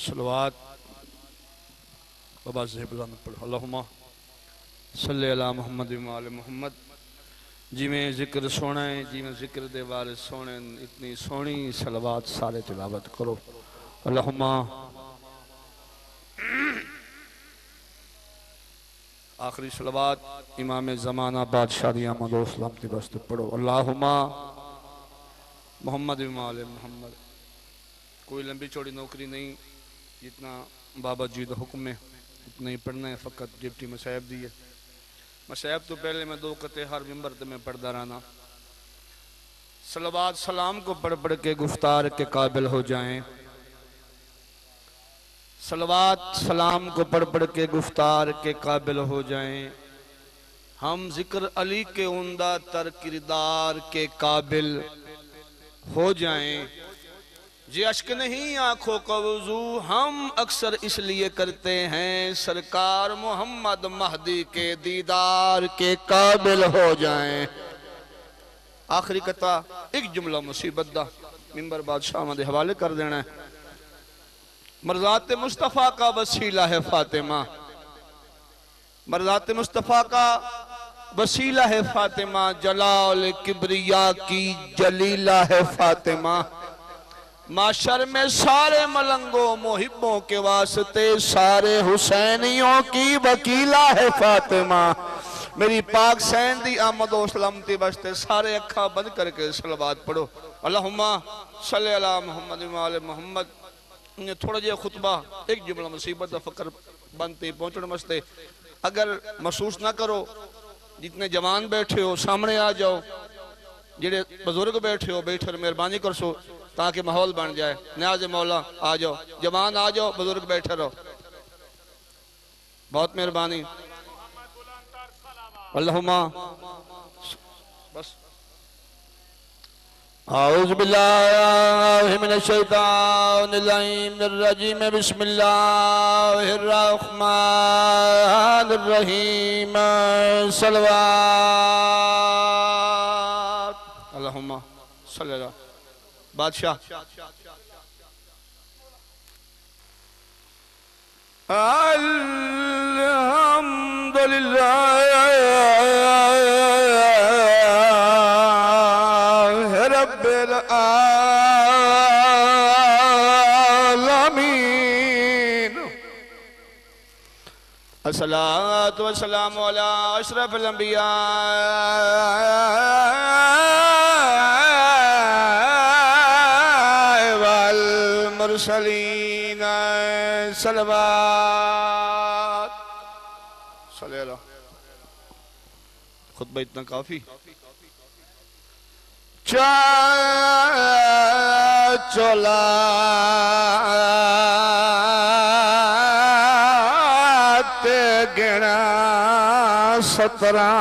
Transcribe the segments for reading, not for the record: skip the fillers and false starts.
सलवात बाबा से बुलंद पढ़ो। अल्लाहुम्मा सल्ली अला मुहम्मद व आले मुहम्मद। जिमें जिक्र सोना है, जिमें जिक्र दे बारे सोने, इतनी सोनी सलवात सारे तिलावत करो। अल्लाहुम्मा आखिरी सलवात इमाम ज़माना बादशाह दी आमद व सलामती वास्ते पढ़ो। अल्लाहुम्मा मुहम्मद व आले मुहम्मद। कोई लंबी चौड़ी नौकरी नहीं, जितना बाबा जी का हुक्म है इतना ही पढ़ना है। फ़कत डिप्टी मसाहब दी है। मसाहब तो पहले मैं 2 कते हर मिंबर पे मैं पढ़ता रहना। सलवात सलाम को पढ़ पढ़ के गुफ्तार के काबिल हो जाएं। सलवात सलाम को पढ़ पढ़ के गुफ्तार के काबिल हो जाएं। हम जिक्र अली के उम्दा तर किरदार के काबिल हो जाएं। जे अश्क नहीं आंखों का वजू हम अक्सर इसलिए करते हैं, सरकार मोहम्मद महदी के दीदार के काबिल हो जाएं। आखिरी कता एक जुमला मुसीबत दा मिंबर बादशाह दे हवाले कर देना है। मरज़ात मुस्तफ़ा का वसीला है फातिमा, मरज़ात मुस्तफ़ा का वसीला है फातिमा, जलाल किब्रिया की जलीला है फातिमा। माशर में सारे मलंगों मोहिब्बों के वास्ते सारे हुसैनियों की वकीला है फातिमा। मेरी पाक सैन दी आमद व सलामती वास्ते सारे अखा बंद करके सलवात पढ़ो। अल्लाहुम्मा सल्ली अला मुहम्मद व आले मुहम्मद। थोड़ा जिहा खुतबा एक जुमला मुसीबत फ़कर बनते पहुँचने वास्ते। अगर महसूस ना करो, जितने जवान बैठे हो सामने आ जाओ, जेडे बुजुर्ग बैठे हो बैठे मेहरबानी कर सो ताकि माहौल बन जाए। न्याज़ मौला आ जाओ, जवान आ जाओ, बुजुर्ग बैठे रहो, बहुत मेहरबानी। अल्लाहुम्मा बस औज़ु बिल्लाहि मिनश शैतानिर रजीम बिस्मिल्लाहिर रहमानिर रहीम। सलवात अल्लाहुम्मा सल्ली अला बादशाह। अल्हम्दुलिल्लाह रब्बिल आलमीन। अस्सलातु वस्सलामु अला अशरफिल अंबिया वल मुरसलीन। सलवात सल्लल्लाहु। खुतबा इतना काफी। चोला ते गिना 17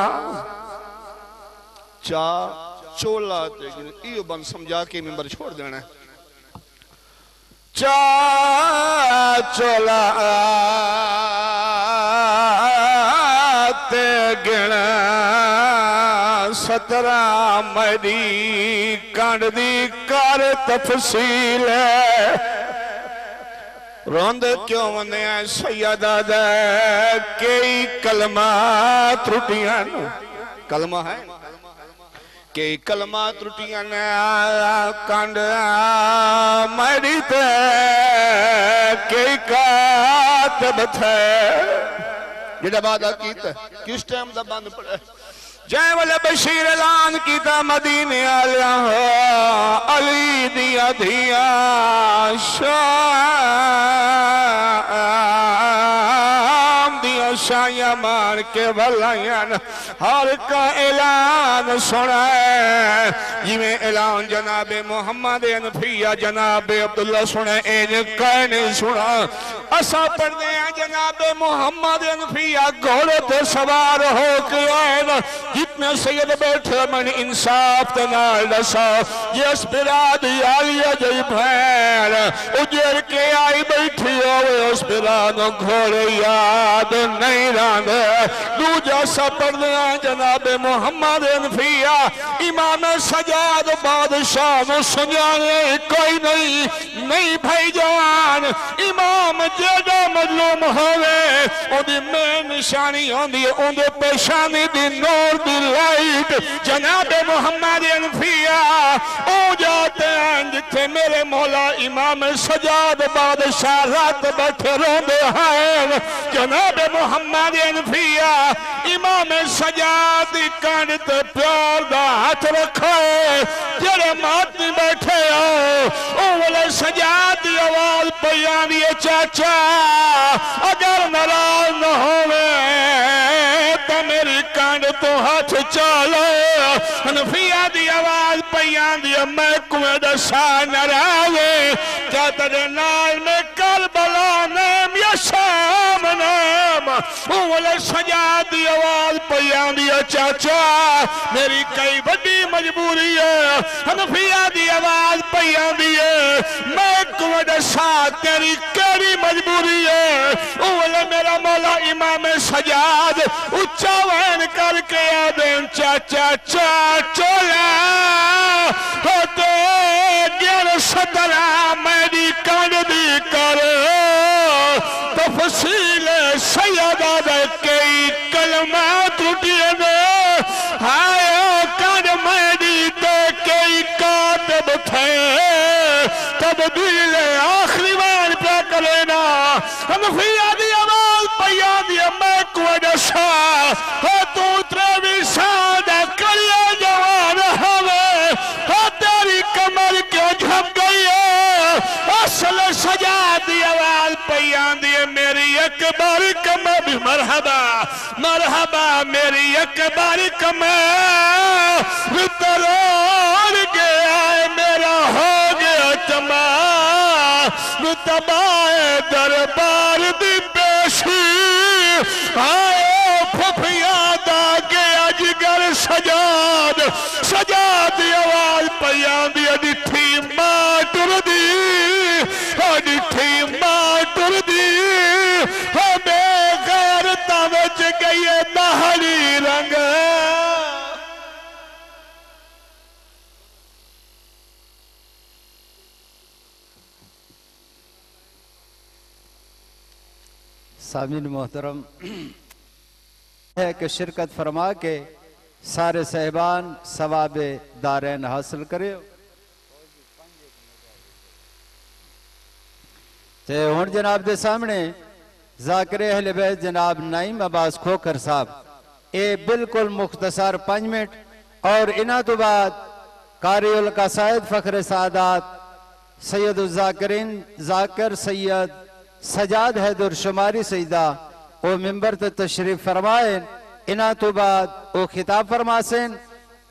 चा चोला ते गिना। यो बन समझा के मिंबर छोड़ देना है। चा चोला ते गिना 17 मेरी कंड दी कर तफसील। रोंद क्यों मने सैयदा दे कई कलमा त्रुटियां। कलमा है कई कलमा त्रुटियां ने कंड मेरी ते कई कातब थे। जेड़ा वादा कीता किस टाइम दा बंद पड़ा। जय वाले बशीर ऐलान किया मदीने आलिया हो अली दिया धिया शाम दिया शाया मान के भलायन हर का ऐलान सुना है। जिमें ऐलान जनाबे मोहम्मद अनफिया जनाबे अब्दुल्ला सुने एज कहने सुना। असा पढ़ते हैं जनाब मोहम्मद अनफिया घोड़े पे सवार हो के आए जितने सैयद बैठे मन इंसाफ ते नाल दसा जिस बिराद आलिया जई भैन उजड़ के आई बैठी होवे उस बिराद घोड़े याद नहीं रंदे दूजा सा पढ़ते हैं जनाब मोहम्मद अनफिया इमाम सजाद बादशाह नु सुजाने कोई नहीं भाईजान इमाम जेड़ा मजलूम होवे ओदी मेन निशानी होंदी है ओंदे पेशानी दी नूर दी लाइट जनाब मोहम्मद अनफिया ओ जाते हैं जिथे मेरे मौला इमाम सजाद बादशाह रात बैठे रोंदे हैं जनाब मोहम्मद अनफिया इमाम सजाद दी कंध ते प्यार दा हाथ रखो जेड़े माती बैठे हो वाले सजाद दी आवाज पई आंदी है चाचा अगर नाराज न होवे तो मेरी कंध तो हाथ चलो अनफिया दी आवाज पई आंदी है मैं कुएं दसा नाराज क्या तेरे नाल में करबला नाम या शाम नाम वाले सजाद दी आवाज पई आंदी है चाचा मेरी कई बड़ी मजबूरी है अनफिया दी आवाज पई आंदी है मैं कुएं दसा तेरी केड़ी मजबूरी है वाले मेरा मौला इमाम सजाद उच्चा वहन करके आदे चाचा चाचोला होते गिर सतरा मेरी कंड दी कर तफसील सैयदा दे कई कलमा त्रुटियां ने हाय कंड मेरी दे कई कातब थे तब्दील आखिरी बार पे करेना अनफिया दी आवाज पया दी मैं को दसा हो तू त्रेवी सादा करिया जवान हवे हो तेरी कमर क्यों झुक गई है असल सजा दी आवाज पया दी मेरी अकबर कमर मरहबा मरहबा मेरी अकबर कमर तरोड़ गया मेरा हो गया तमा तबाए दरबार दी पेशी आए फुफिया दा गया जिगर सजाद सजाद आवाज पया दी डिठी मां टुरदी डिठी मां टुरदी हो बेगैरता विच गई महली रंग सामीन मोहतरम है कि शिरकत फरमा के सारे साहिबान सवाब दारैन हासिल करे ते हुण जनाब दे सामने ज़ाकिर अहले बैत जनाब नाइम अब्बास खोखर साहब ये बिल्कुल मुख्तसर 5 मिनट और इना तो बाद कारी उल कासायद फखर सादात सैयद उल ज़ाकिरीन ज़ाकिर सैयद सजाद हैदर शुमारी सईदा वो मिंबर ते तशरीफ फरमाएन इना तो बाद वो खिताब फरमासेन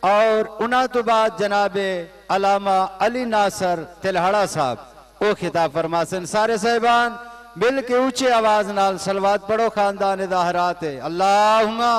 और उना तो बाद जनाबे अलामा अली नासर तिलहड़ा साहब वो खिताब फरमासेन सारे साहिबान बिल के ऊंचे आवाज नाल सलवात पढ़ो खानदान दाहरात अल्लाहुम्मा